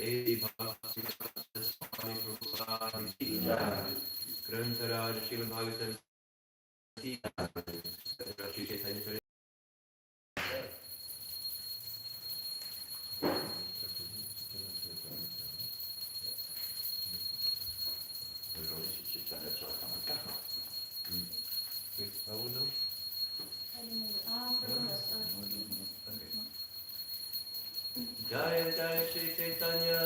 Swami Prabhu Ki Jai. Grantaraj Srimad Bhagavatam Ki Jai. Shri Chaitanya Charitamrita. Prabhu, no? Jaya Jaya Shri Chaitanya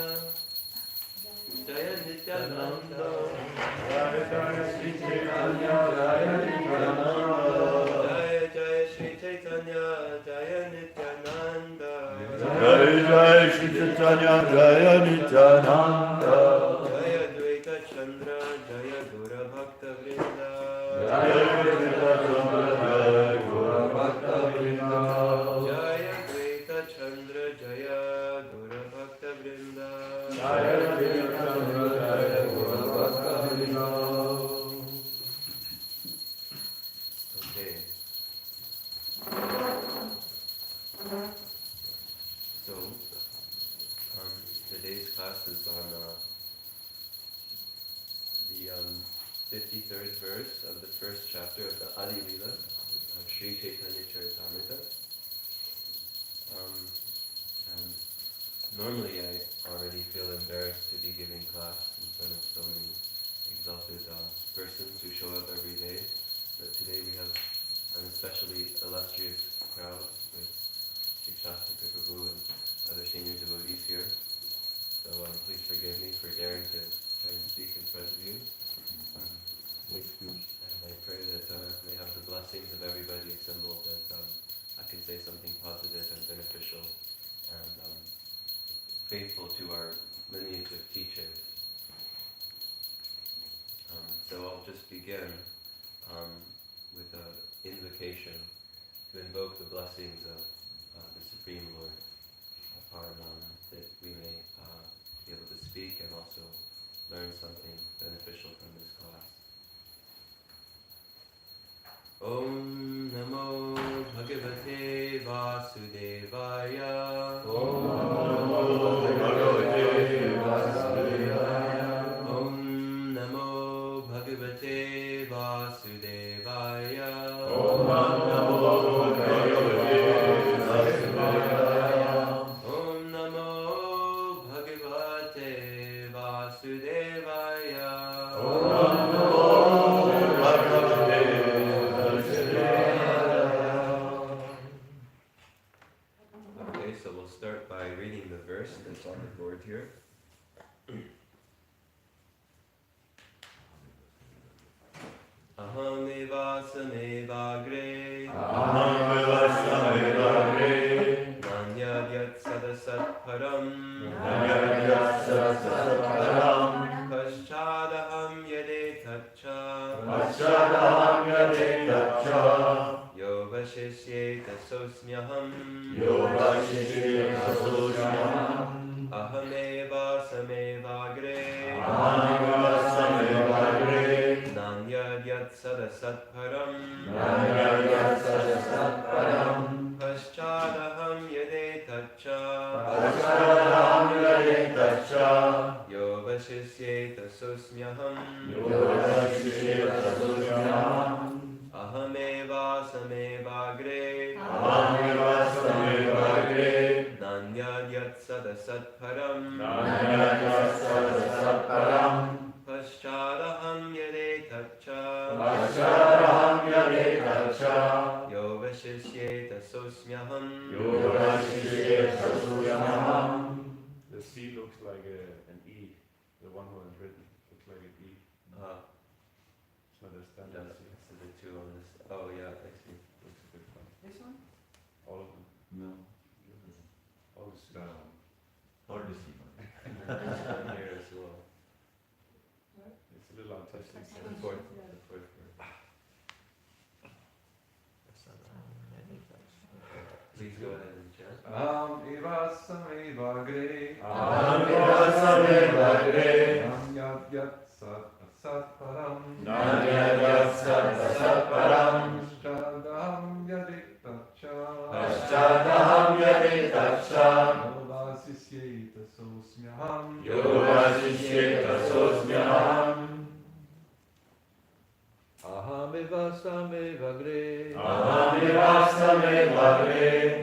Jaya Nityananda Jaya Jaya Shri Chaitanya Jaya Nityananda Jaya Jaya Shri Chaitanya Jaya Nityananda Jaya Jaya Shri Chaitanya Jaya Nityananda Jaya Dvaita Chandra Jaya Gura Bhakta Vrinda Jaya Dvaita Chandra Jaya Gura Bhakta Vrinda Jaya Dvaita Chandra Jaya Gura Bhakta Vrinda Jaya Dvaita Chandra Jaya Gura Bhakta Vrinda. Okay. So, today's class is on the 53rd verse of the first chapter of the Adi Lila of Sri Chaitanya Charitamrita. And normally I already feel embarrassed to be giving class in front of so many exalted persons who show up every day. But today we have an especially illustrious crowd with Sri Shantatma Prabhu and other senior devotees here. So please forgive me for daring to try and speak in front of you. And I pray that may have the blessings of everybody assembled, that I can say something positive and beneficial and faithful to our lineage of teachers. So I'll just begin with an invocation to invoke the blessings of the Supreme Lord upon that we may be able to speak and also learn something beneficial from this class. Om Namo Bhagavate Vasudevaya. Om Namo Bhagavate Vasudevaya. Om Namo Bhagavate Vasudevaya. Om Namo Bhagavate Vasudevaya. Om Namo Bhagavate Vasudevaya. Om Namo Bhagavate Vasudevaya. Okay, so we'll start by reading the verse that's on the board here. Aham evasamevagre Aham-vivasamevagre Nanyadyat sadasat param Nanyadyat-sadasat-param Paschadaham yadetacha Paschadaham yadetacha Yo vashishyeta sosmyaham Yo vashishyeta sosmyaham Aham evasamevagre Aham-vivasamevagre Nanyadyat sadasat param Nanyadyat-sadasat-param Paschadaham yadetacha Paschadaham yadetacha Yo vashishyeta sosmyaham Yo vashishyeta sosmyaham Aham evasamevagre Aham-vivasamevagre Nanyadyat sadasat param Nanyadyat-sadasat-param Paschadaham yadetacha Paschadaham yadetacha Yo vashishyeta sosmyaham Yo vashishyeta sosmyaham. The C looks like an E. The one who is written looks like an E. It's not a standard C. So the two on this. Oh yeah, I see. Looks a bit funny. This one? All of them. No. All the C. Or the C. Down here as well. It's a little artistic. The fourth word. Please go ahead and chant. Evasamevagre. Aham-vivasamevagre Nanyadyat-sadasat-param. Nanyadyat-sadasat-param Paschadaham yadetacha. Paschadaham yadetacha Yo vashishyeta sosmyaham Sosmyaham. Yogavasishyeta Ahamevasame vagre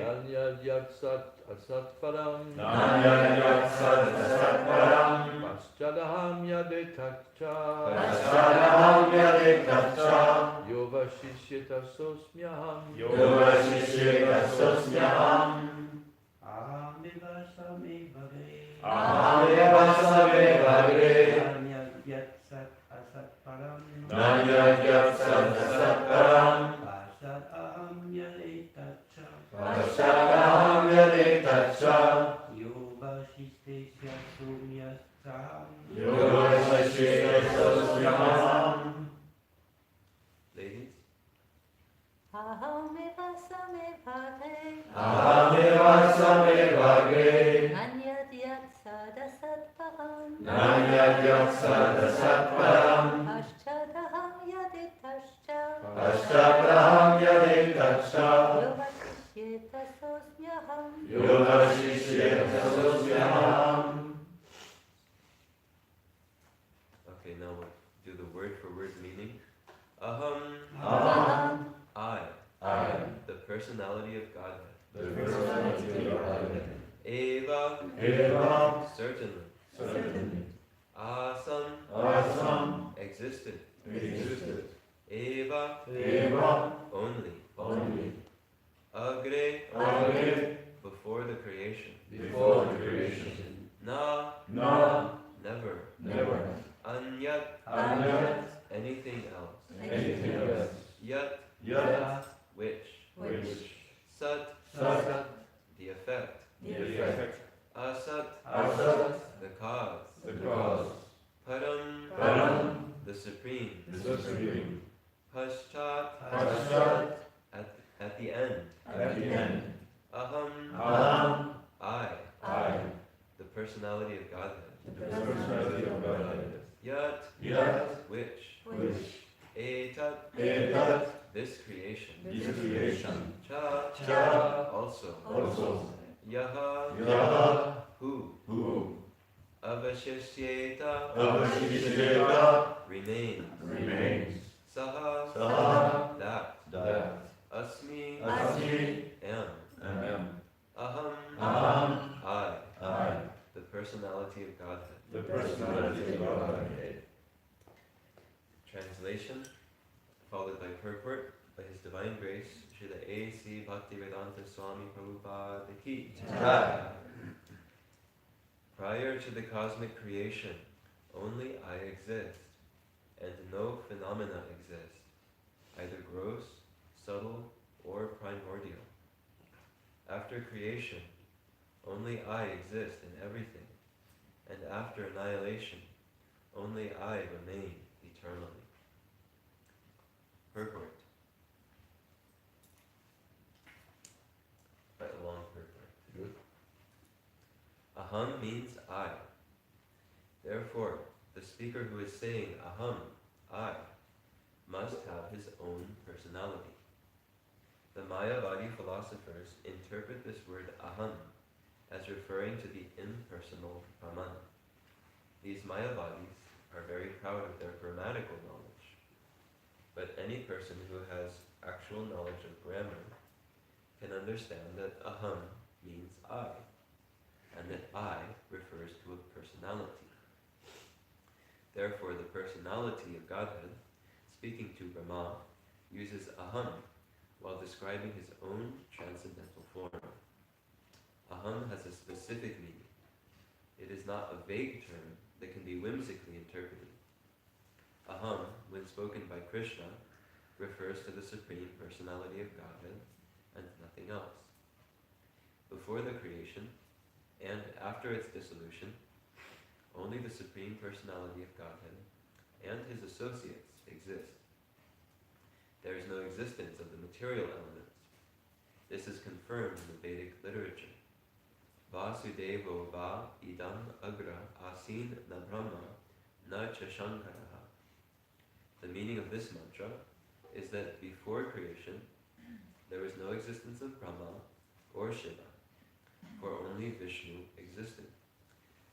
Nanyadyat asatparam Paschadaham yadetacha Yovashishyeta sosmyaham Ahamevasame vagre Nanyadyat asatparam Paschadaham yadetacha Yogavashishyeta sosmyaham. Ladies? Ahamevasame vagre Nanyadyat sadasatpaham Nanyadyat sadasatparam Paschadaham yaditascha Paschadaham yadetacha Yovashishyeta sosmyaham Yogavashishyeta sosmyaham. Okay, now we'll do the word for word meaning. Aham, Aham I, I, the personality of Godhead. the personality of Godhead. Eva, Eva, certainly. certainly. Asam, Asam, existed. existed. Eva, Eva, only. only. Agre, Agre, before the creation. before the creation. Na, Na, never. never. Anyat, Anyat, anything else. anything else. Yat, Yat, which. which. Sat, Sat, the effect. the effect. Asat, Asat, the cause. the cause. Param, Param, the supreme. the supreme. Paschat, Paschat, at the end. at the end. Aham, Aham, I, I, the personality of Godhead. the personality of Godhead. Yat, Yat, which. which. Etat, Etat, this creation. this creation. Cha, Cha, also. also. Yaha, Yaha, who. who. Avashishyeta, Avashishyeta, remains. remains. Saha, Saha, that. that. Asmi, Asmi, am. am. Aham, Aham, I, I, the personality of Godhead. the personality of Godhead. Translation, followed by purport, by His Divine Grace, Srila A.C. Bhaktivedanta Swami Prabhupada Ki. Jai. Prior to the cosmic creation, only I exist, and no phenomena exist, either gross, subtle, or primordial. After creation, only I exist in everything, and after annihilation, only I remain eternally. Purport. Quite a long purport. Good. Aham means I. Therefore, the speaker who is saying aham, I, must have his own personality. The Mayavadi philosophers interpret this word aham as referring to the impersonal Brahman. These Mayavadis are very proud of their grammatical knowledge, but any person who has actual knowledge of grammar can understand that aham means I, and that I refers to a personality. Therefore, the personality of Godhead, speaking to Brahma, uses aham while describing his own transcendental form. Aham has a specific meaning. It is not a vague term that can be whimsically interpreted. Aham, when spoken by Krishna, refers to the Supreme Personality of Godhead and nothing else. Before the creation, and after its dissolution, only the Supreme Personality of Godhead and his associates exist. There is no existence of the material elements. This is confirmed in the Vedic literature. Vasudevo va idam agra asin na brahma na cha shankaraha. The meaning of this mantra is that before creation, there was no existence of Brahma or Shiva, for only Vishnu existed.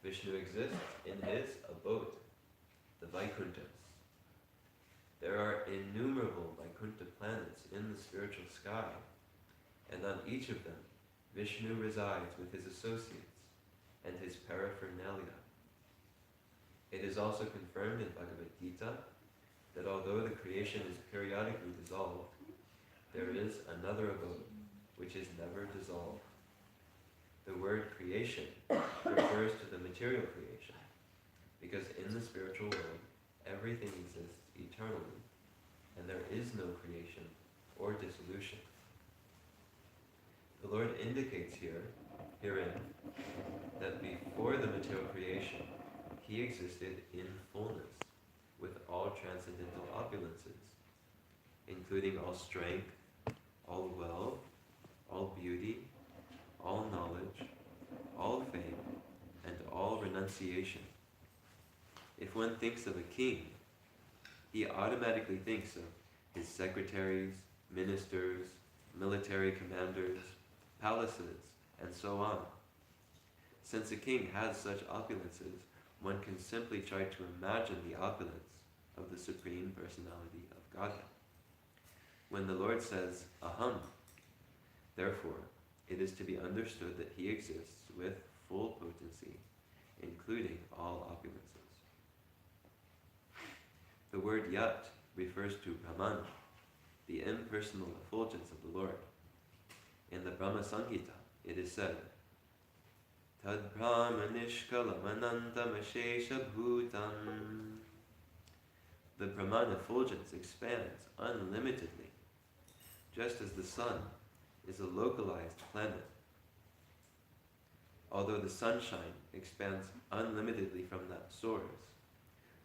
Vishnu exists in his abode, the Vaikunthas. There are innumerable Vaikuntha planets in the spiritual sky, and on each of them, Vishnu resides with his associates and his paraphernalia. It is also confirmed in Bhagavad Gita that although the creation is periodically dissolved, there is another abode which is never dissolved. The word creation refers to the material creation, because in the spiritual world, everything exists eternally, and there is no creation or dissolution. The Lord indicates herein, that before the material creation, he existed in fullness, with all transcendental opulences, including all strength, all wealth, all beauty, all knowledge, all fame, and all renunciation. If one thinks of a king, he automatically thinks of his secretaries, ministers, military commanders, palaces, and so on. Since a king has such opulences, one can simply try to imagine the opulence of the Supreme Personality of Godhead. When the Lord says, Aham, therefore, it is to be understood that he exists with full potency, including all opulences. The word Yat refers to Brahman, the impersonal effulgence of the Lord. In the Brahma Samhita, it is said, Tad Brahma Nishkalamanantam Ashesha Bhutam. The Brahman effulgence expands unlimitedly, just as the sun is a localized planet. Although the sunshine expands unlimitedly from that source,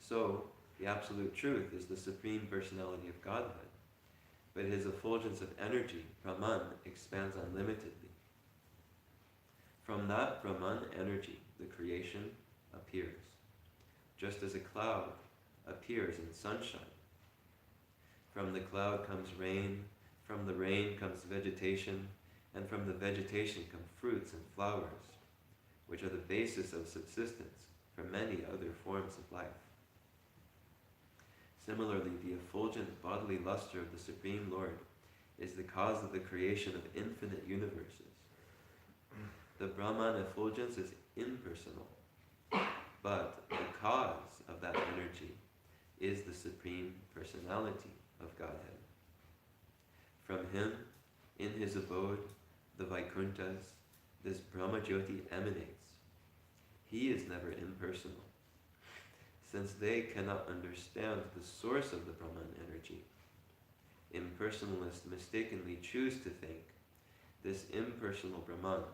so the Absolute Truth is the Supreme Personality of Godhead, but his effulgence of energy, Brahman, expands unlimitedly. From that Brahman energy, the creation appears, just as a cloud appears in sunshine. From the cloud comes rain, from the rain comes vegetation, and from the vegetation come fruits and flowers, which are the basis of subsistence for many other forms of life. Similarly, the effulgent bodily luster of the Supreme Lord is the cause of the creation of infinite universes. The Brahman effulgence is impersonal, but the cause of that energy is the Supreme Personality of Godhead. From him, in his abode, the Vaikunthas, this Brahma Jyoti emanates. He is never impersonal. Since they cannot understand the source of the Brahman energy, impersonalists mistakenly choose to think this impersonal Brahman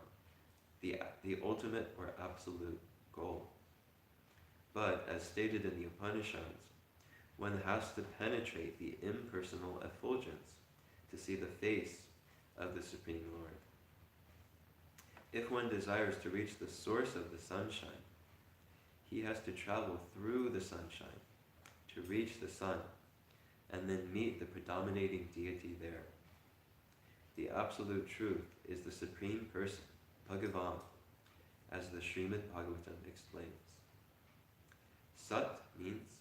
the ultimate or absolute goal. But as stated in the Upanishads, one has to penetrate the impersonal effulgence to see the face of the Supreme Lord. If one desires to reach the source of the sunshine, he has to travel through the sunshine to reach the sun and then meet the predominating deity there. The Absolute Truth is the Supreme Person, Bhagavan, as the Srimad Bhagavatam explains. Sat means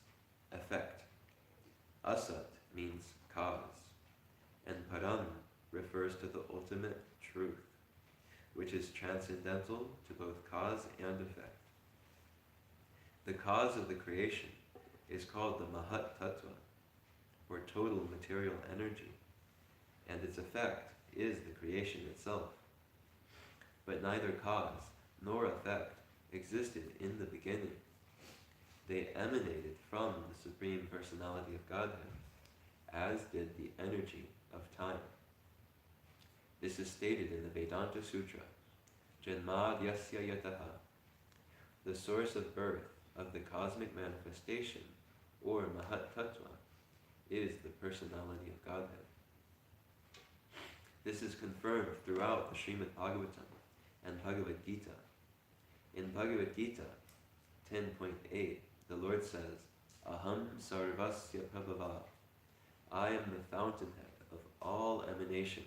effect, Asat means cause, and Param refers to the ultimate truth, which is transcendental to both cause and effect. The cause of the creation is called the Mahat Tattva, or total material energy, and its effect is the creation itself. But neither cause nor effect existed in the beginning. They emanated from the Supreme Personality of Godhead, as did the energy of time. This is stated in the Vedanta Sutra, Janmadhyasya Yataha. The source of birth of the cosmic manifestation, or Mahat Tattva, is the personality of Godhead. This is confirmed throughout the Srimad Bhagavatam and Bhagavad Gita. In Bhagavad Gita 10.8, the Lord says, Aham sarvasya prabhava. I am the fountainhead of all emanations.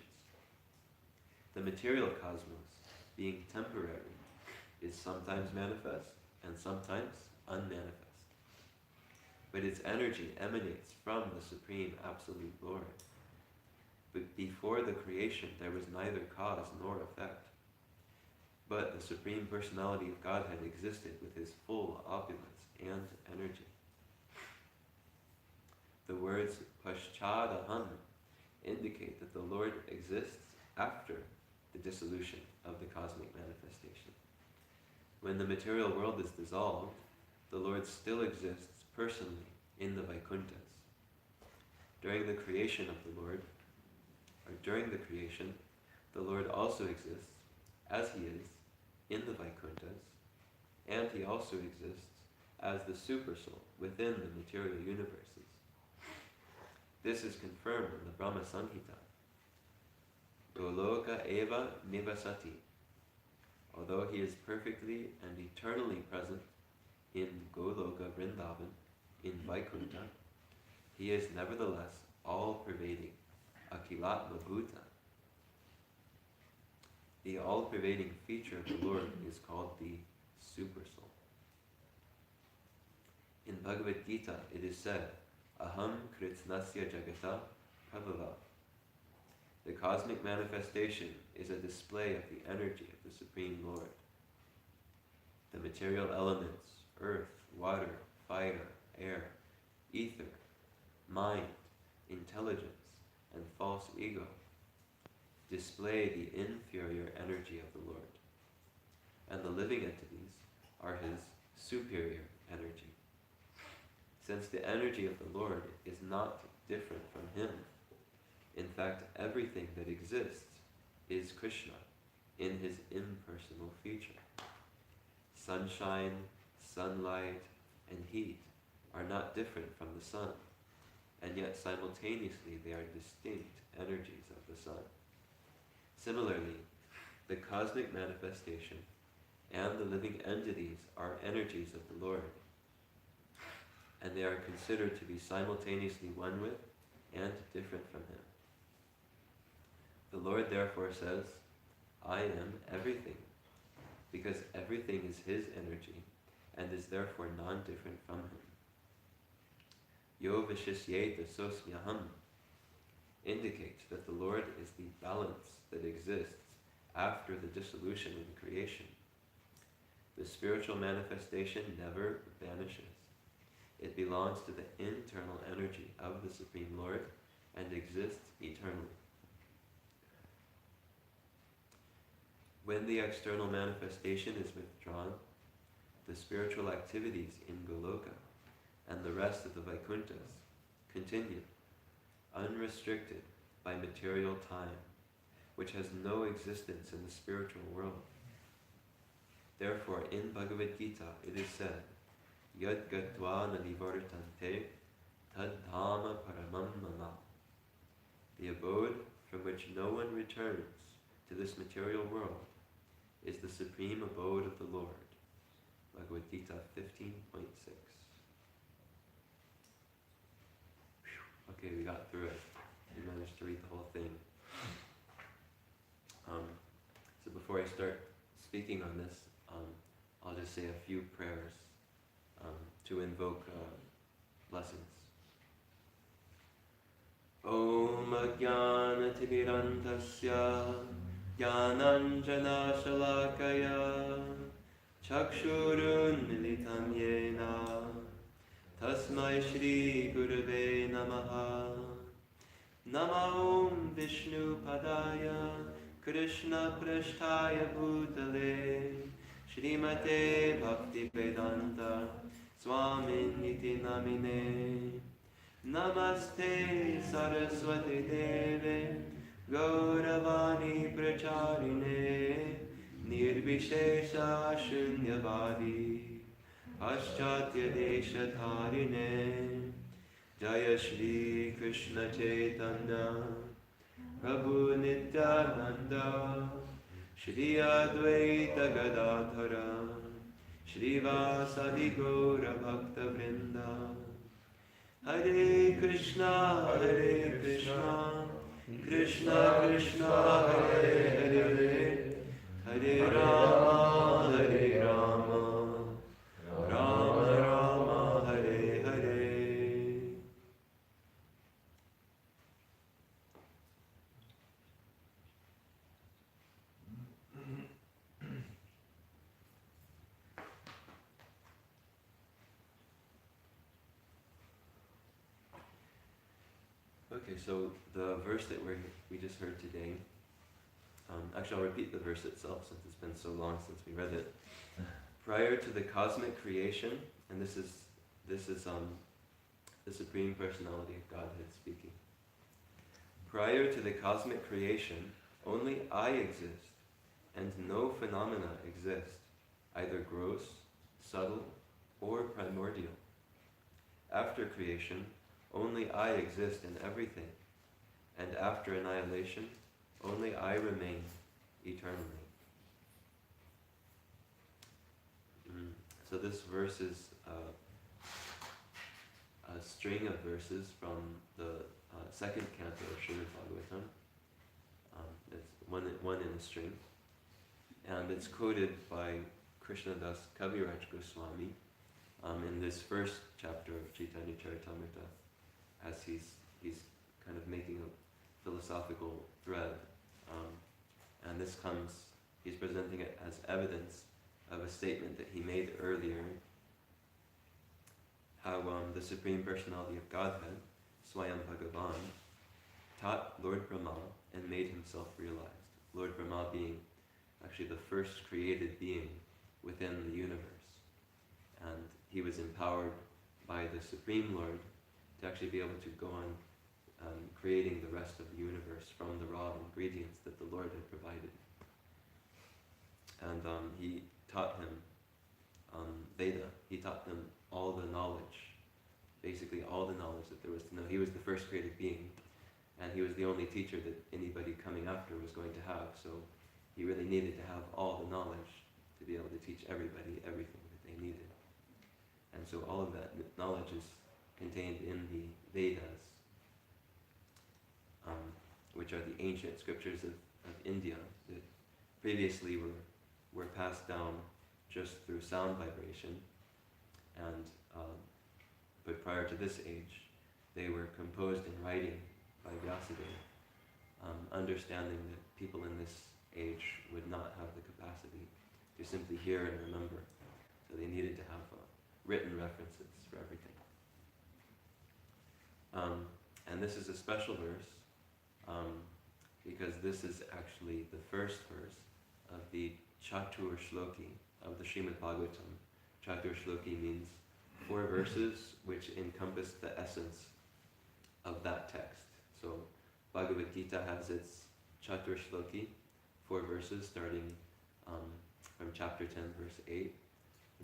The material cosmos, being temporary, is sometimes manifest and sometimes unmanifest. But its energy emanates from the Supreme Absolute Lord. But before the creation, there was neither cause nor effect. But the Supreme Personality of Godhead existed with his full opulence and energy. The words Paschadaham indicate that the Lord exists after the dissolution of the cosmic manifestation. When the material world is dissolved, the Lord still exists personally in the Vaikunthas. During the creation, the Lord also exists as he is in the Vaikunthas, and he also exists as the Supersoul within the material universes. This is confirmed in the Brahma Samhita. Goloka eva nivasati. Although he is perfectly and eternally present in Goloka Vrindavan, in Vaikuntha, he is nevertheless all-pervading, Akilatma Bhuta. The all-pervading feature of the Lord is called the Supersoul. In Bhagavad Gita it is said, Aham Kritsnasya Jagata Prabhava. The cosmic manifestation is a display of the energy of the Supreme Lord. The material elements, earth, water, fire, air, ether, mind, intelligence, and false ego, display the inferior energy of the Lord. And the living entities are his superior energy. Since the energy of the Lord is not different from him, in fact, everything that exists is Krishna in his impersonal feature. Sunshine, sunlight, and heat are not different from the sun, and yet simultaneously they are distinct energies of the sun. Similarly, the cosmic manifestation and the living entities are energies of the Lord, and they are considered to be simultaneously one with and different from him. The Lord therefore says, I am everything, because everything is his energy and is therefore non-different from him. Yo vishisyeta sosmyaham indicates that the Lord is the balance that exists after the dissolution of the creation. The spiritual manifestation never vanishes. It belongs to the internal energy of the Supreme Lord and exists eternally. When the external manifestation is withdrawn, the spiritual activities in Goloka and the rest of the Vaikunthas continue, unrestricted by material time, which has no existence in the spiritual world. Therefore, in Bhagavad Gita, it is said, Yad gatva nanivartante tad dhamma paramam mama. The abode from which no one returns to this material world is the supreme abode of the Lord. Bhagavad Gita 15.6. Okay, we got through it. We managed to read the whole thing. So before I start speaking on this, I'll just say a few prayers to invoke blessings. Om Ajnana Tibirantasya Jnananjana Shalakaya Chakshurun Militam Yena Tasmai Shri Gurave Namaha Nama Om Vishnu Padaya Krishna Prasthaya Bhutale Srimate Bhakti Vedanta Swamin Niti Namine Namaste Saraswati Deve Gauravani Pracharine Nirvishesha Shunyavadi Paschatya Desha Dharine Jaya Shri Krishna Chaitanya Prabhu Nityananda Shri Advaita Gadadhara Shri Vasadi Gaura Bhakta Vrinda Hare Krishna Krishna Krishna Hare Hare Hare Rama Okay, so the verse that we just heard today, actually I'll repeat the verse itself since it's been so long since we read it. Prior to the cosmic creation, and this is the Supreme Personality of Godhead speaking. Prior to the cosmic creation, only I exist, and no phenomena exist, either gross, subtle, or primordial. After creation, only I exist in everything, and after annihilation, only I remain eternally. So this verse is a string of verses from the second canto of Srimad Bhagavatam. It's one in a string, and it's quoted by Krishnadas Kaviraj Goswami in this first chapter of Chaitanya Charitamrita, as he's kind of making a philosophical thread, and he's presenting it as evidence of a statement that he made earlier, how the Supreme Personality of Godhead, Swayam Bhagavan, taught Lord Brahma and made himself realized. Lord Brahma being actually the first created being within the universe. And he was empowered by the Supreme Lord to actually be able to go on creating the rest of the universe from the raw ingredients that the Lord had provided. And he taught him Veda. He taught them all the knowledge, basically all the knowledge that there was to know. He was the first created being, and he was the only teacher that anybody coming after was going to have. So he really needed to have all the knowledge to be able to teach everybody everything that they needed. And so all of that knowledge is contained in the Vedas, which are the ancient scriptures of India that previously were passed down just through sound vibration, and but prior to this age, they were composed in writing by Vyasadeva, understanding that people in this age would not have the capacity to simply hear and remember, so they needed to have written references for everything. And this is a special verse because this is actually the first verse of the Chatur Shloki of the Srimad Bhagavatam. Chatur Shloki means 4 verses which encompass the essence of that text. So Bhagavad Gita has its Chatur Shloki, 4 verses starting from chapter 10 verse 8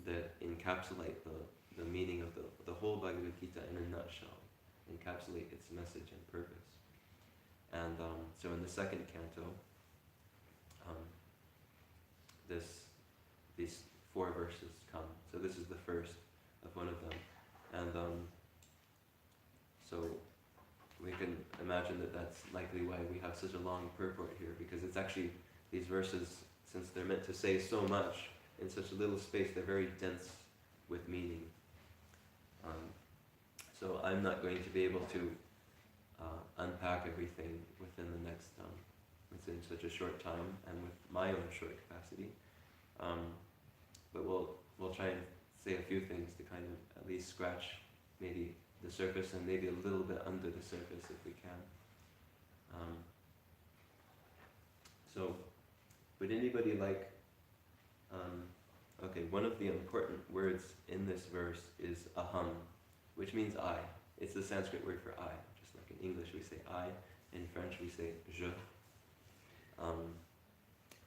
that encapsulate the meaning of the whole Bhagavad Gita in a nutshell, encapsulate its message and purpose. And so in the second canto, these 4 verses come. So this is the first of one of them. And so we can imagine that that's likely why we have such a long purport here, because it's actually, these verses, since they're meant to say so much in such a little space, they're very dense with meaning. So I'm not going to be able to unpack everything within the next, within such a short time and with my own short capacity. But we'll try and say a few things to kind of at least scratch maybe the surface and maybe a little bit under the surface if we can. So would anybody like, okay, one of the important words in this verse is aham, which means I. It's the Sanskrit word for I. Just like in English we say I, in French we say je.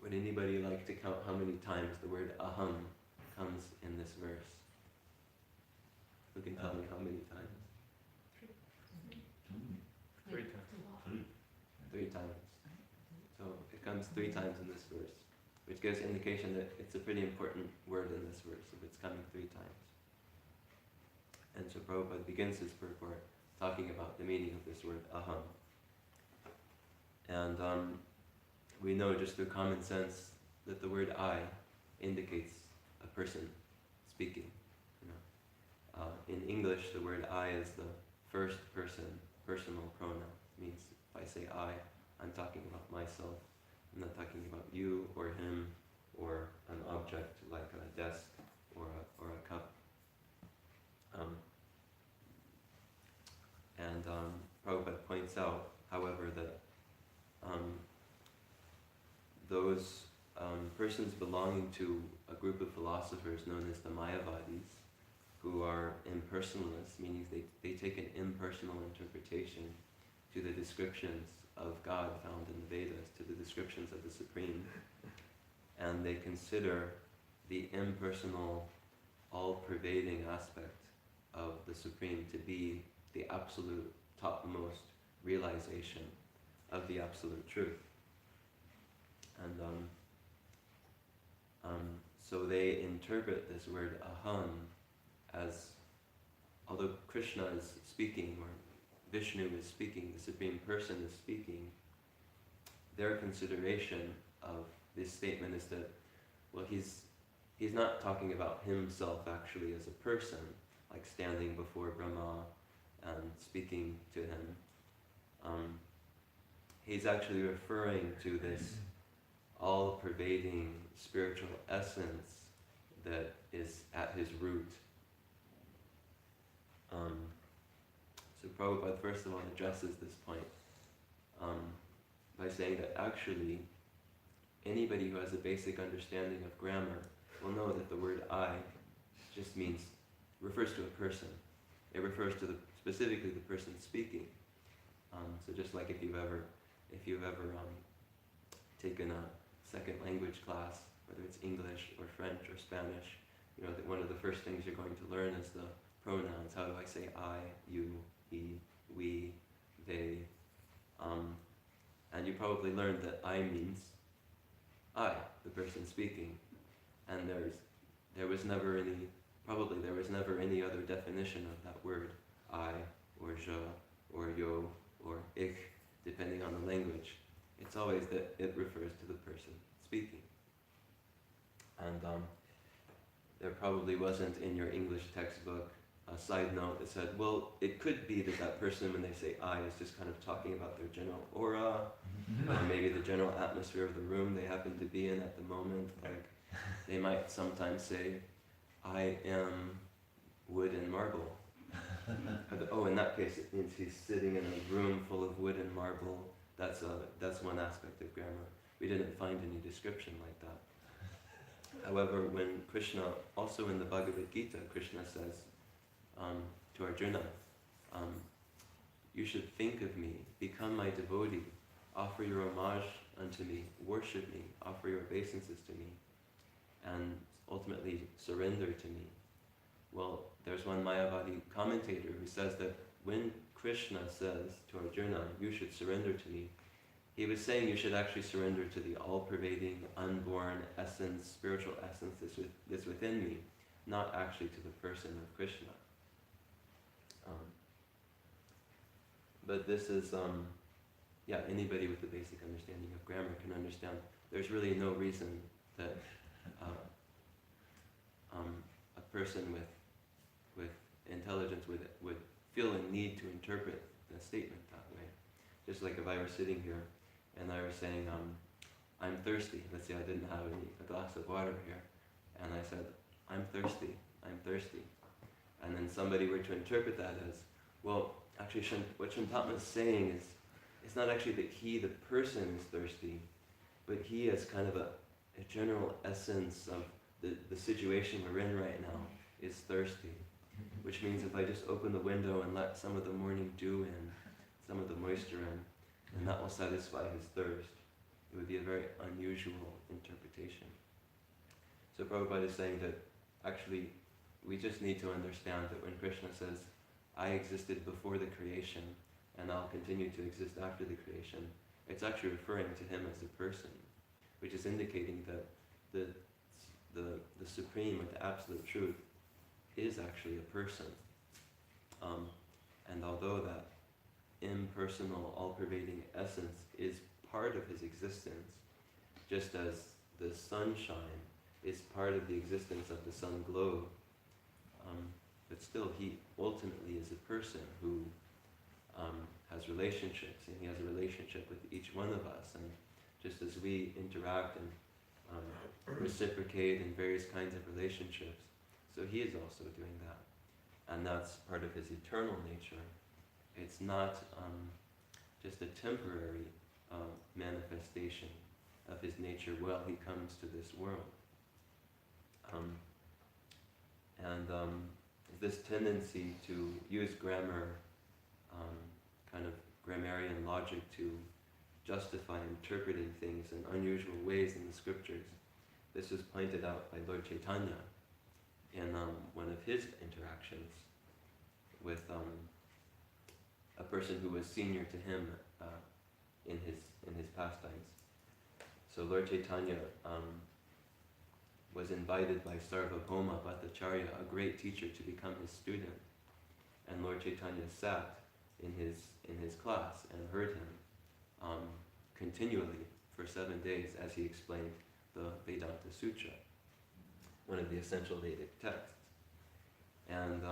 Would anybody like to count how many times the word aham comes in this verse? Who can tell me how many times? 3 times. 3 times. So it comes 3 times in this verse, which gives indication that it's a pretty important word in this verse, if it's coming 3 times. And so Prabhupada begins his purport talking about the meaning of this word aham. And we know just through common sense that the word I indicates a person speaking. In English, the word I is the first person personal pronoun. It means if I say I, I'm talking about myself. I'm not talking about you or him or an object like a desk or a cup. Prabhupada points points out, however, that those persons belonging to a group of philosophers known as the Mayavadis, who are impersonalists, meaning they take an impersonal interpretation to the descriptions of God found in the Vedas, to the descriptions of the Supreme, and they consider the impersonal, all-pervading aspect of the Supreme to be the absolute topmost realization of the absolute truth. And so they interpret this word aham as, although Krishna is speaking, or Vishnu is speaking, the Supreme Person is speaking, their consideration of this statement is that, well, he's not talking about himself actually as a person, like standing before Brahma and speaking to him. He's actually referring to this all-pervading spiritual essence that is at his root. So Prabhupada first of all addresses this point by saying that actually anybody who has a basic understanding of grammar will know that the word I just refers to a person. It refers to specifically the person speaking. So just like if you've ever taken a second language class, whether it's English or French or Spanish, you know that one of the first things you're going to learn is the pronouns. How do I say I, you, he, we, they? And you probably learned that I means I, the person speaking, and there was never any other definition of that word, I, or je, or yo, or ich, depending on the language. It's always that it refers to the person speaking. And there probably wasn't in your English textbook a side note that said, well, it could be that person, when they say I, is just kind of talking about their general aura, or maybe the general atmosphere of the room they happen to be in at the moment. Like, they might sometimes say, I am wood and marble. In that case, it means he's sitting in a room full of wood and marble. That's one aspect of grammar. We didn't find any description like that. However, when Krishna, also in the Bhagavad Gita, Krishna says to Arjuna, you should think of me, become my devotee, offer your homage unto me, worship me, offer your obeisances to me, and ultimately surrender to me. Well, there's one Mayavadi commentator who says that when Krishna says to Arjuna, you should surrender to me, he was saying you should actually surrender to the all-pervading, unborn essence, spiritual essence that's within me, not actually to the person of Krishna. But this is, anybody with a basic understanding of grammar can understand. There's really no reason that a person with intelligence would feel a need to interpret the statement that way. Just like if I were sitting here and I were saying, I'm thirsty. Let's say I didn't have a glass of water here, and I said, I'm thirsty. And then somebody were to interpret that as, well, actually what Shantatma is saying is, it's not actually that he, the person, is thirsty, but he as kind of a general essence of the situation we're in right now is thirsty. Which means if I just open the window and let some of the morning dew in, some of the moisture in, then that will satisfy his thirst. It would be a very unusual interpretation. So Prabhupada is saying that actually we just need to understand that when Krishna says, I existed before the creation and I'll continue to exist after the creation, it's actually referring to him as a person, which is indicating that the Supreme, or the Absolute Truth, is actually a person. And although that impersonal, all-pervading essence is part of his existence, just as the sunshine is part of the existence of the sun globe, but still he ultimately is a person who has relationships, and he has a relationship with each one of us. And just as we interact and reciprocate in various kinds of relationships, so he is also doing that. And that's part of his eternal nature. It's not just a temporary manifestation of his nature while he comes to this world. This tendency to use grammar, kind of grammarian logic to justify interpreting things in unusual ways in the scriptures. This was pointed out by Lord Chaitanya in one of his interactions with a person who was senior to him in his pastimes. So Lord Chaitanya was invited by Sarvabhauma Bhattacharya, a great teacher, to become his student. And Lord Chaitanya sat in his class and heard him continually for 7 days as he explained the Vedanta Sutra, one of the essential Vedic texts. And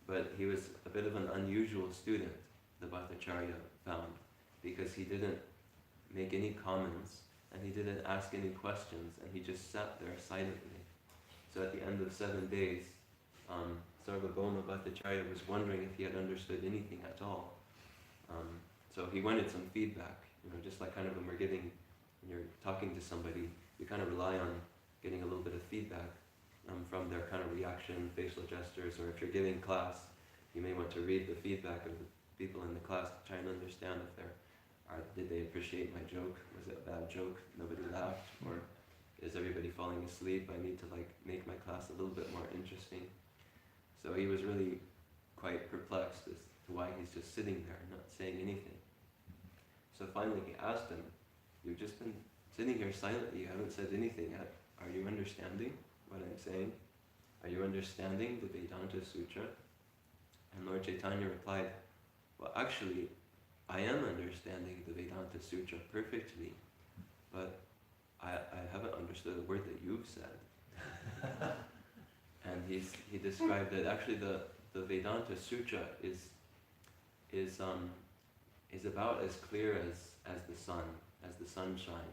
but he was a bit of an unusual student, the Bhattacharya found, because he didn't make any comments and he didn't ask any questions, and he just sat there silently. So at the end of 7 days, Sarvabhauma Bhattacharya was wondering if he had understood anything at all. So he wanted some feedback, just like kind of when you're talking to somebody, you kind of rely on getting a little bit of feedback from their kind of reaction, facial gestures, or if you're giving class, you may want to read the feedback of the people in the class to try and understand if did they appreciate my joke? Was it a bad joke? Nobody laughed? Or is everybody falling asleep? I need to make my class a little bit more interesting. So he was really quite perplexed as to why he's just sitting there and not saying anything. So finally he asked him, "You've just been sitting here silently, you haven't said anything yet. Are you understanding what I'm saying? Are you understanding the Vedanta Sutra?" And Lord Chaitanya replied, "Well, actually, I am understanding the Vedanta Sutra perfectly, but I haven't understood a word that you've said." And he described that actually the Vedanta Sutra is about as clear as the sun, as the sunshine.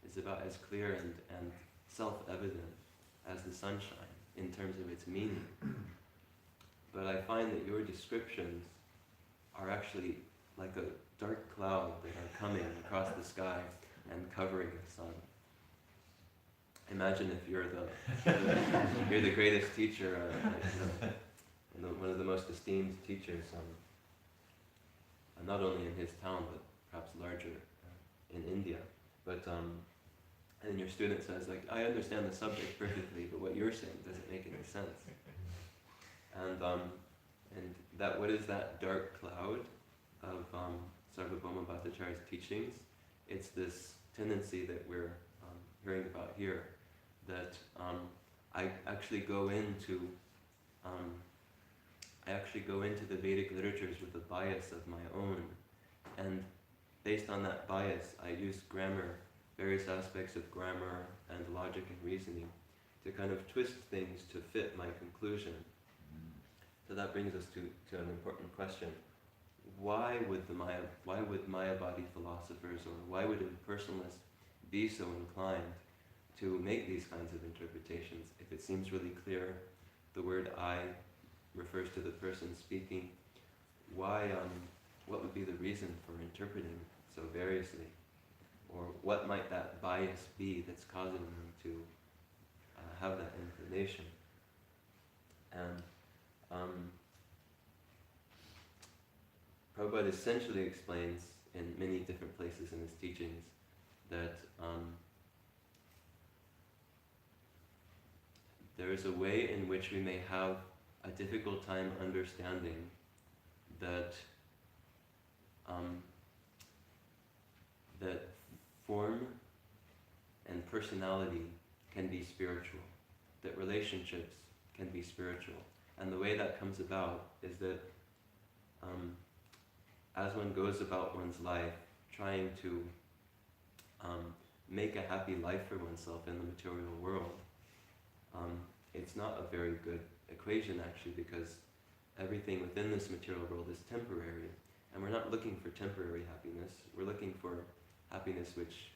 It's about as clear and self-evident as the sunshine in terms of its meaning. But I find that your descriptions are actually like a dark cloud that are coming across the sky and covering the sun. Imagine if you're the greatest teacher, and one of the most esteemed teachers, not only in his town but perhaps larger in India. But and your student says, "I understand the subject perfectly, but what you're saying doesn't make any sense." And that what is that dark cloud of Sarvabhauma Bhattacharya's teachings? It's this tendency that we're hearing about here, that I actually go into the Vedic literatures with a bias of my own, and based on that bias, I use grammar, various aspects of grammar and logic and reasoning, to kind of twist things to fit my conclusion. So that brings us to an important question. Why would Mayavadi philosophers, or why would impersonalists be so inclined to make these kinds of interpretations if it seems really clear the word I refers to the person speaking? Why? What would be the reason for interpreting so variously? Or what might that bias be that's causing them to have that inclination? And Prabhupada essentially explains in many different places in his teachings that there is a way in which we may have a difficult time understanding that that form and personality can be spiritual, that relationships can be spiritual. And the way that comes about is that as one goes about one's life trying to make a happy life for oneself in the material world, it's not a very good equation actually, because everything within this material world is temporary, and we're not looking for temporary happiness. We're looking for happiness which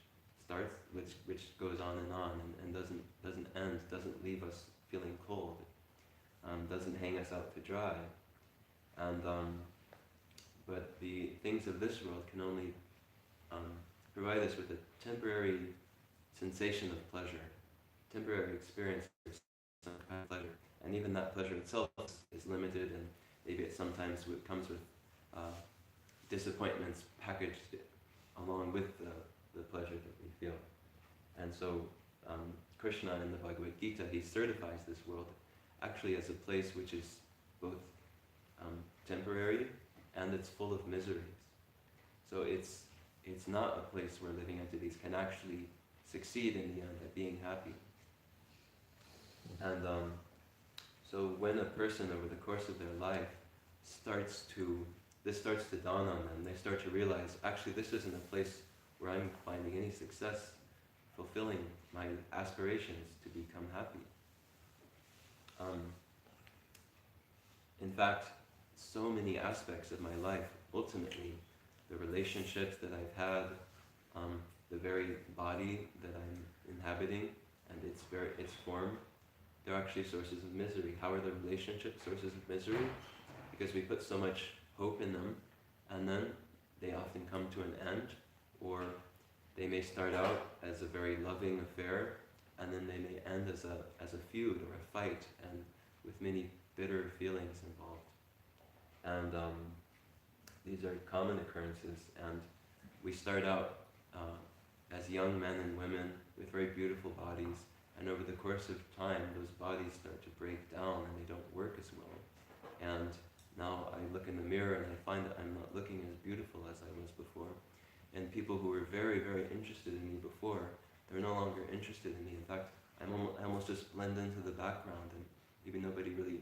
goes on and doesn't end, doesn't leave us feeling cold, doesn't hang us out to dry. And but the things of this world can only provide us with a temporary sensation of pleasure, temporary experience of some kind of pleasure. And even that pleasure itself is limited, and maybe it sometimes comes with disappointments packaged along with the pleasure that we feel. And so Krishna in the Bhagavad Gita, he certifies this world actually as a place which is both temporary and it's full of miseries. So it's not a place where living entities can actually succeed in the end at being happy. And so when a person over the course of their life starts to dawn on them, they start to realize, actually this isn't a place where I'm finding any success fulfilling my aspirations to become happy. In fact, so many aspects of my life, ultimately, the relationships that I've had, the very body that I'm inhabiting, and its form, they're actually sources of misery. How are the relationships sources of misery? Because we put so much hope in them, and then they often come to an end, or they may start out as a very loving affair, and then they may end as a feud or a fight, and with many bitter feelings involved. And these are common occurrences, and we start out as young men and women with very beautiful bodies, and over the course of time, those bodies start to break down and they don't work as well. And now I look in the mirror and I find that I'm not looking as beautiful as I was before. And people who were very, very interested in me before, they're no longer interested in me. In fact, I almost just blend into the background, and even nobody really,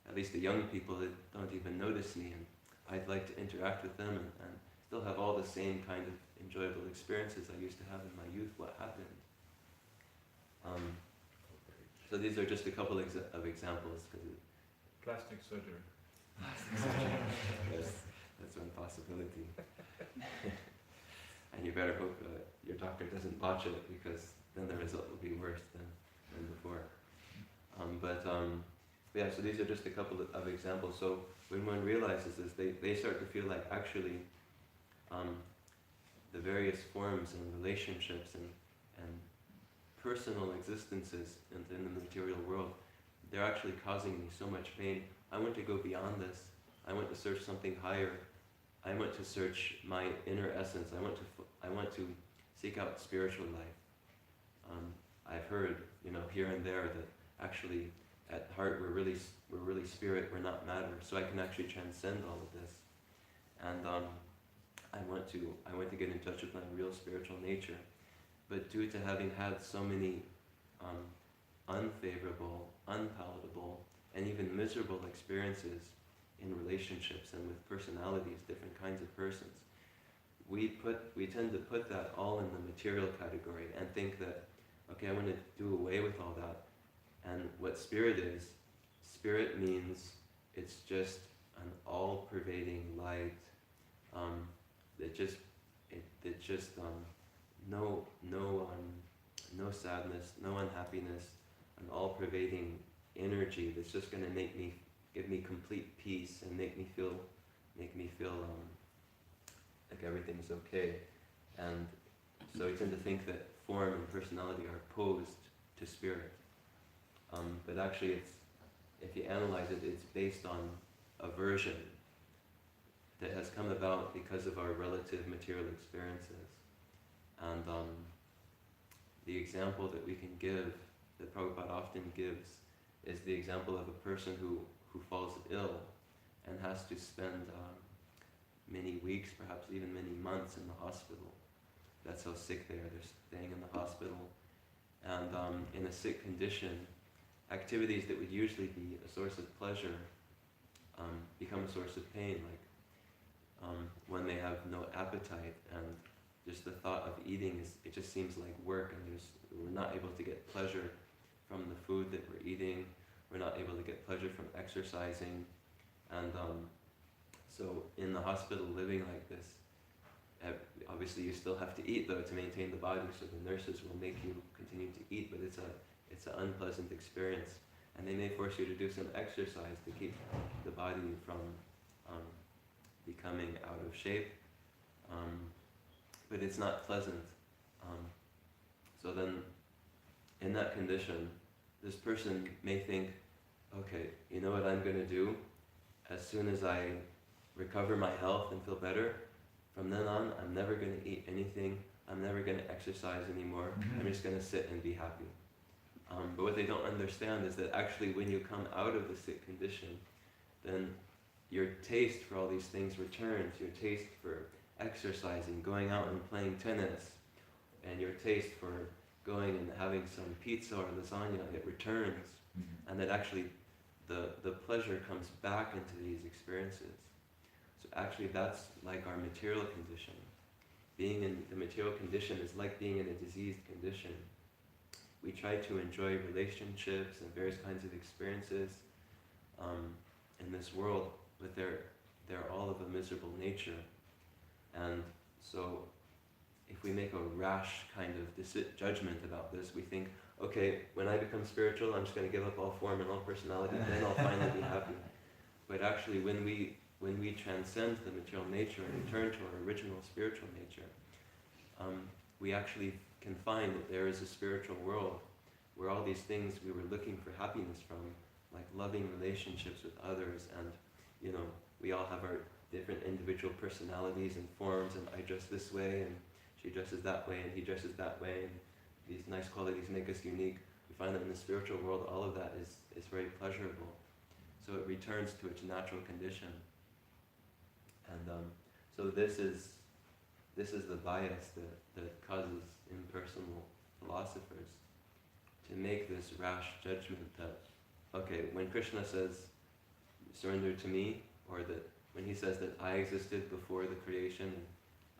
at least the young people, they don't even notice me. And I'd like to interact with them and still have all the same kind of enjoyable experiences I used to have in my youth. What happened? So these are just a couple of examples. Plastic surgery. Yes, that's one possibility. And you better hope your doctor doesn't botch it, because then the result will be worse than before. Yeah, so these are just a couple of examples. So when one realizes this, they start to feel like actually the various forms and relationships and personal existences in the material world, they're actually causing me so much pain. I want to go beyond this. I want to search something higher. I want to search my inner essence. I want to seek out spiritual life. I've heard, here and there, that actually at heart we're really spirit. We're not matter. So I can actually transcend all of this. And I want to get in touch with my real spiritual nature. But due to having had so many unfavorable, unpalatable, and even miserable experiences in relationships and with personalities, different kinds of persons, we tend to put that all in the material category and think that, okay, I want to do away with all that. And what spirit is, spirit means it's just an all-pervading light no sadness, no unhappiness, an all-pervading energy that's just going to give me complete peace and make me feel like everything's okay. And so we tend to think that form and personality are opposed to spirit. But actually, if you analyze it, it's based on aversion that has come about because of our relative material experiences. And the example that we can give, that Prabhupada often gives, is the example of a person who falls ill and has to spend many weeks, perhaps even many months in the hospital. That's how sick they are. They're staying in the hospital. And in a sick condition, activities that would usually be a source of pleasure become a source of pain, like when they have no appetite, and just the thought of eating it just seems like work, and we're not able to get pleasure from the food that we're eating. We're not able to get pleasure from exercising. And so in the hospital living like this, obviously you still have to eat though to maintain the body, so the nurses will make you continue to eat, but it's an unpleasant experience. And they may force you to do some exercise to keep the body from becoming out of shape, but it's not pleasant. So then, in that condition, this person may think, okay, you know what I'm going to do? As soon as I recover my health and feel better, from then on, I'm never going to eat anything. I'm never going to exercise anymore. I'm just going to sit and be happy. But what they don't understand is that actually when you come out of the sick condition, then your taste for all these things returns. Your taste for exercising, going out and playing tennis, and your taste for going and having some pizza or lasagna, it returns. And that actually the pleasure comes back into these experiences. So actually that's like our material condition. Being in the material condition is like being in a diseased condition. We try to enjoy relationships and various kinds of experiences in this world, but they're all of a miserable nature. And so if we make a rash kind of judgment about this, we think, okay, when I become spiritual, I'm just going to give up all form and all personality, and then I'll finally be happy. But actually, when we transcend the material nature and return to our original spiritual nature, we actually can find that there is a spiritual world where all these things we were looking for happiness from, like loving relationships with others, and we all have our different individual personalities and forms, and I dress this way, and she dresses that way, and he dresses that way, and these nice qualities make us unique. We find that in the spiritual world, all of that is very pleasurable. So it returns to its natural condition. And so this is the bias that causes impersonal philosophers to make this rash judgment that, okay, when Krishna says, surrender to me, or that when he says that I existed before the creation and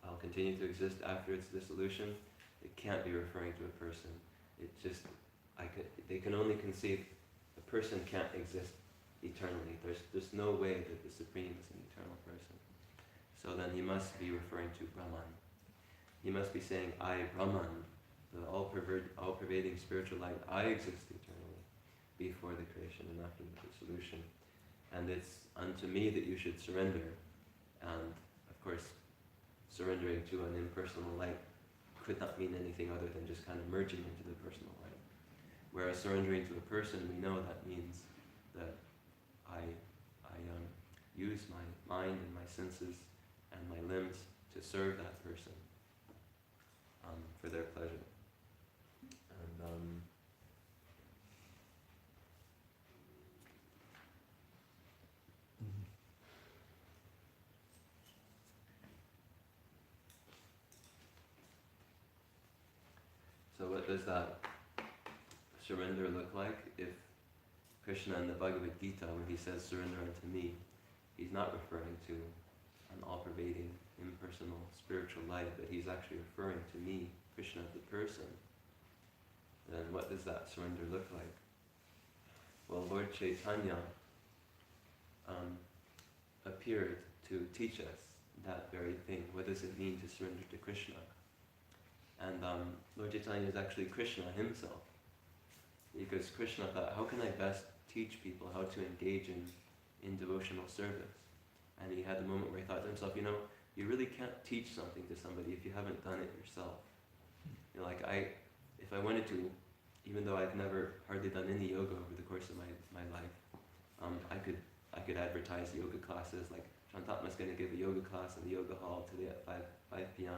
I'll continue to exist after its dissolution, it can't be referring to a person. They can only conceive a person can't exist eternally. There's no way that the Supreme is an eternal person. So then he must be referring to Brahman. He must be saying, I, Brahman, the all-pervading spiritual light, I exist eternally before the creation and after the dissolution. And it's unto me that you should surrender. And of course, surrendering to an impersonal light could not mean anything other than just kind of merging into the personal light. Whereas surrendering to a person, we know that means that I use my mind and my senses and my limbs to serve that person for their pleasure. And so what does that surrender look like? If Krishna in the Bhagavad Gita, when he says surrender unto me, he's not referring to an all-pervading, impersonal, spiritual light, but he's actually referring to me, Krishna the person. Then what does that surrender look like? Well, Lord Chaitanya appeared to teach us that very thing. What does it mean to surrender to Krishna? And Lord Chaitanya is actually Krishna himself. Because Krishna thought, how can I best teach people how to engage in devotional service? And he had the moment where he thought to himself, you really can't teach something to somebody if you haven't done it yourself. If I wanted to, even though I've never hardly done any yoga over the course of my life, I could advertise yoga classes, like Shantatma is going to give a yoga class in the yoga hall today at 5 p.m.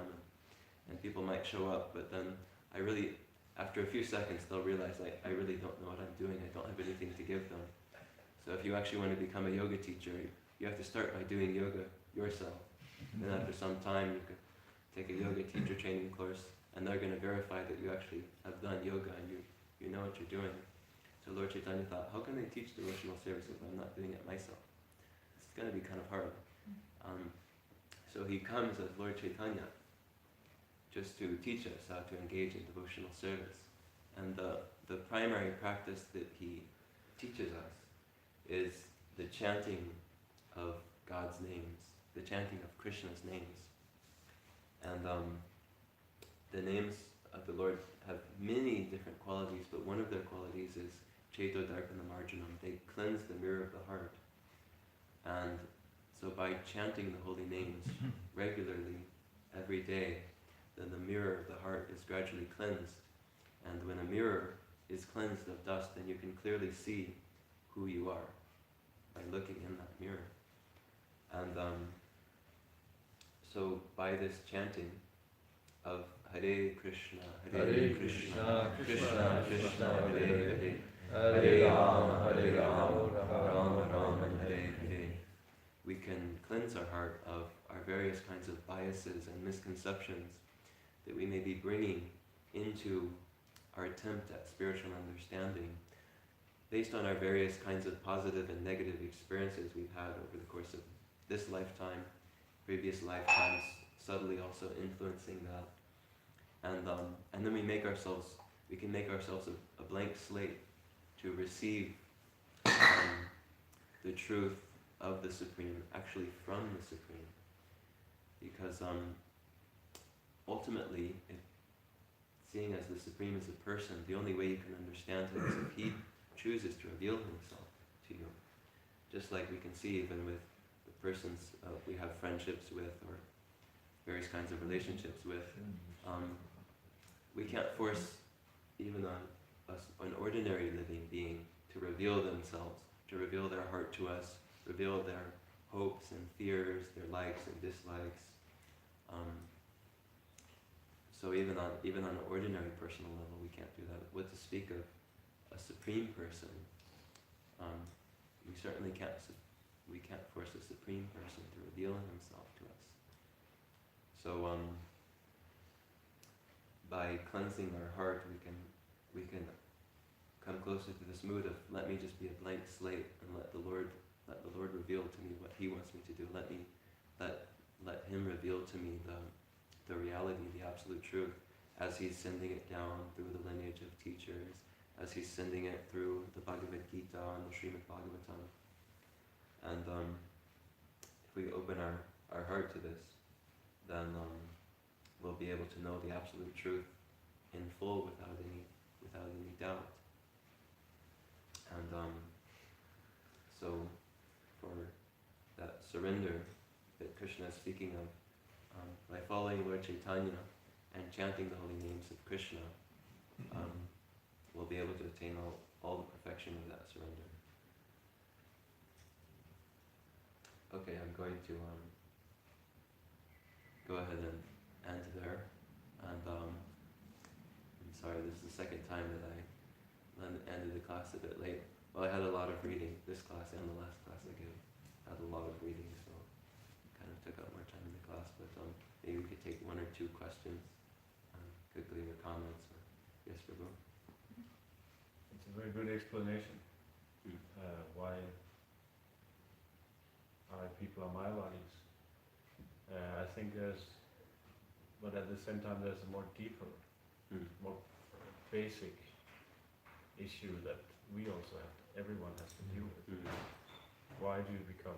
And people might show up, but then after a few seconds, they'll realize I really don't know what I'm doing. I don't have anything to give them. So if you actually want to become a yoga teacher, you have to start by doing yoga yourself. Then after some time, you can take a yoga teacher training course, and they're going to verify that you actually have done yoga and you know what you're doing. So Lord Chaitanya thought, how can I teach devotional service if I'm not doing it myself? It's going to be kind of hard. So he comes as Lord Chaitanya, just to teach us how to engage in devotional service. And the primary practice that he teaches us is the chanting of God's names, the chanting of Krishna's names. And the names of the Lord have many different qualities, but one of their qualities is Chaito Darpana Marjanam. They cleanse the mirror of the heart. And So by chanting the holy names regularly, every day, then the mirror of the heart is gradually cleansed. And when a mirror is cleansed of dust, then you can clearly see who you are by looking in that mirror. And so by this chanting of Hare Krishna, Hare Krishna, Krishna Krishna, Hare Hare, Hare Rama, Rama Rama, Hare Hare, we can cleanse our heart of our various kinds of biases and misconceptions that we may be bringing into our attempt at spiritual understanding based on our various kinds of positive and negative experiences we've had over the course of this lifetime, previous lifetimes, subtly also influencing that. And then we can make ourselves a blank slate to receive the truth of the Supreme, actually from the Supreme. Because ultimately, seeing as the Supreme is a person, the only way you can understand him is if he chooses to reveal himself to you. Just like we can see even with the persons we have friendships with or various kinds of relationships with, we can't force even an ordinary living being to reveal themselves, to reveal their heart to us, reveal their hopes and fears, their likes and dislikes. So even on an ordinary personal level, we can't do that. What to speak of a supreme person? We certainly can't. We can't force a supreme person to reveal himself to us. So by cleansing our heart, we can come closer to this mood of let me just be a blank slate and let the Lord reveal to me what He wants me to do. Let Him reveal to me the reality, the absolute truth, as He's sending it down through the lineage of teachers, as He's sending it through the Bhagavad Gita and the Srimad Bhagavatam. And if we open our heart to this, then we'll be able to know the absolute truth in full without any doubt. And so for that surrender that Krishna is speaking of, by following Lord Chaitanya and chanting the holy names of Krishna, we'll be able to attain all the perfection of that surrender. Okay, I'm going to go ahead and end there. And I'm sorry, this is the second time that I ended the class a bit late. Well, I had a lot of reading, this class and the last class I gave. I had a lot of reading, so kind of took up more time in the class. But maybe we could take one or two questions quickly or comments. Or, yes, Prabhu? It's a very good explanation. Why people are Mayavadis. I think but at the same time there's a more deeper, more basic issue that we also have, everyone has to deal with. Why do you become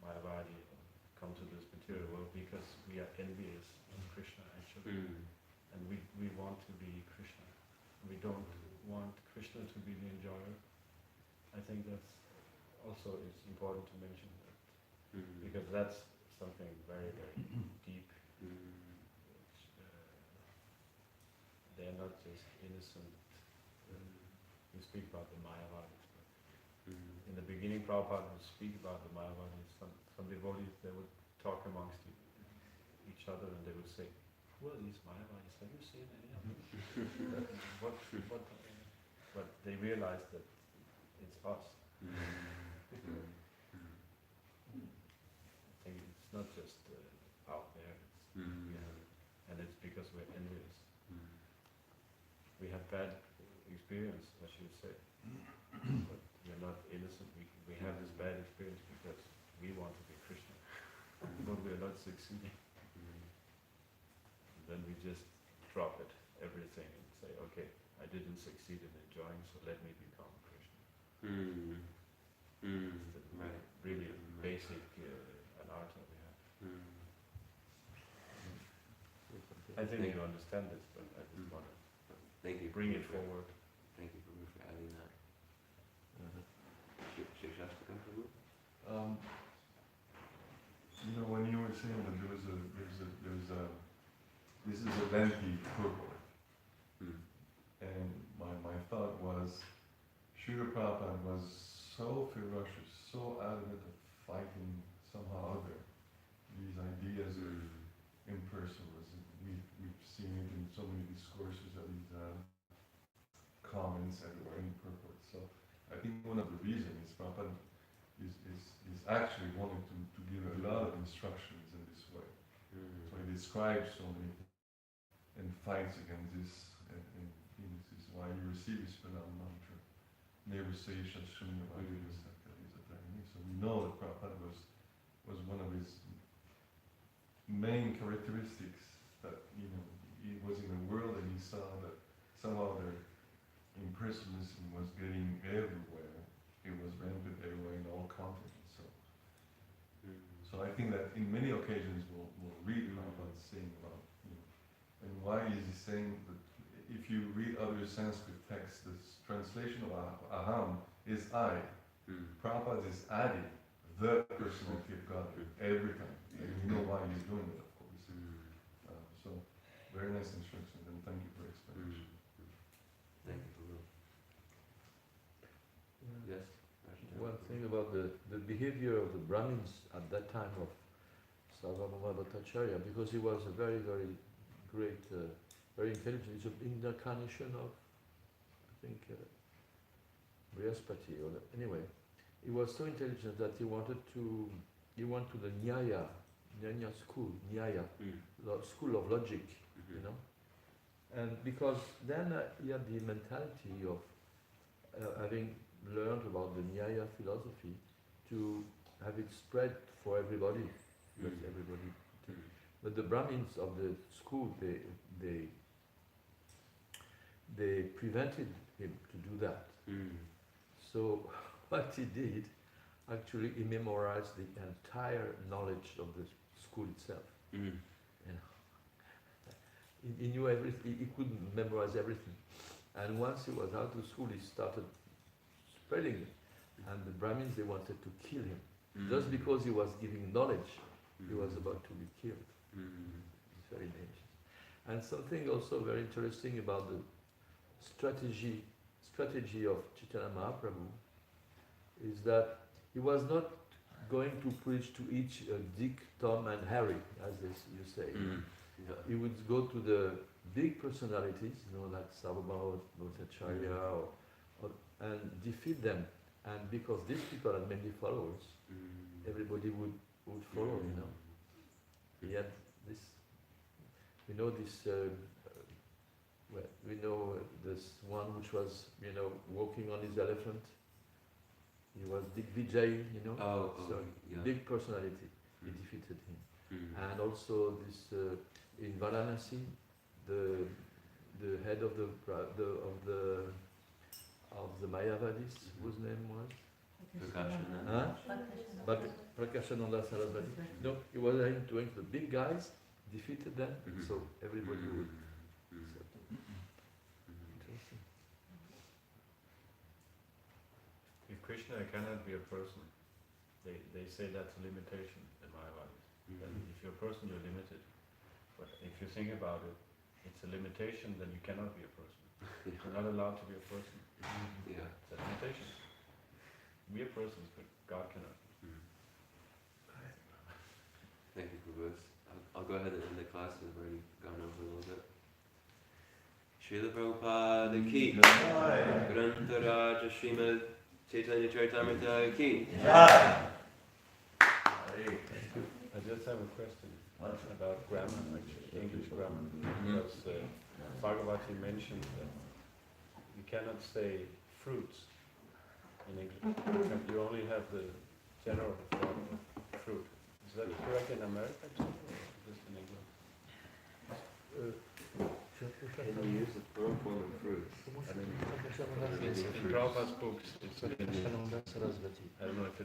Mayavadi or come to this material world? Because we are envious of Krishna actually. And we want to be Krishna. We don't want Krishna to be the enjoyer. I think that's also it's important to mention that. Because that's something very, very deep. Which, they're not just innocent. We speak about the Mayavadis. In the beginning, Prabhupada would speak about the Mayavadis. Some devotees, they would talk amongst each other and they would say, "Who are these Mayavadis? Have you seen any of them?" But they realized that it's us. I think it's not just out there, and it's because we're envious. We have bad experience, as you say, but we're not innocent. We have this bad experience because we want to be Krishna, but we're not succeeding. And then we just drop it, everything, and say, okay, I didn't succeed in enjoying, so let me become Krishna. It's the really basic anartha we have. I think you understand this, but I just want to bring it forward. Thank you, Prabhu, for adding that. Shikshastakam, Prabhu? saying that this is a lengthy purport. And my thought was, Srila Prabhupada was so ferocious, so adamant of fighting somehow or other these ideas of impersonalism. We've seen it in so many discourses of these comments or any purport. So I think one of the reasons Prabhupada is actually wanting to give a lot of instructions in this way. So he describes so many things and fights against this, and this is why you receive this pranam mantra. Never say Shashunya Vajra Sakya. So we know that Prabhupada was one of his main characteristics, that he was in the world and he saw that somehow the impersonalism was getting everywhere. It was rampant everywhere in all continents. So I think that in many occasions we'll read Prabhupada saying about, and why is he saying that if you read other Sanskrit texts, the translation of aham is I. Prabhupada is adding the personality of God every time. And you know why he's doing it, of course. So, very nice instructions, and thank you for your explanation. Thank you, Prabhu. Yes? One thing about the behavior of the Brahmins at that time of Sarvabhauma Bhattacharya, because he was a very, very great, very intelligent, he's an incarnation of, I think, Brihaspati, or anyway. He was so intelligent that he went to the Nyaya school, school of logic, and because then he had the mentality of having learned about the Nyaya philosophy to have it spread for everybody, let everybody. But the Brahmins of the school, they prevented him to do that. So what he did, actually, he memorized the entire knowledge of the school itself. He knew everything. He couldn't memorize everything. And once he was out of school, he started spreading it. And the Brahmins, they wanted to kill him. Just because he was giving knowledge, he was about to be killed. It's very dangerous. And something also very interesting about the strategy of Chaitanya Mahaprabhu is that he was not going to preach to each Dick, Tom and Harry, as you say. He would go to the big personalities, like Sarvabhauma Bhattacharya, and defeat them. And because these people had many followers, everybody would follow, He had this, we know this one which was, walking on his elephant. He was Digvijay, big personality. He defeated him. And also this in Varanasi, the head of the Mayavadis, whose name was? But Prakashananda Sarasvati. No, he was doing the big guys, defeated them, so everybody would. Interesting. If Krishna cannot be a person, they say that's a limitation in Mayavadis. That if you're a person, you're limited. But if you think about it, it's a limitation, then you cannot be a person. You're not allowed to be a person. It's a limitation. We are persons, but God cannot. Thank you, Prabhu. I'll go ahead and end the class. We've already gone over a little bit. Srila Prabhupada ki. Grantaraja Srimad Chaitanya Charitamrita ki. I just have a question about grammar, actually, English grammar. Because Bhagavati mentioned that you cannot say fruits in English. You only have the general form of fruit. Is that correct in America too, or just in England? Can you use the plural form of fruits? I mean, in Prabhupada's books, it's I don't know if it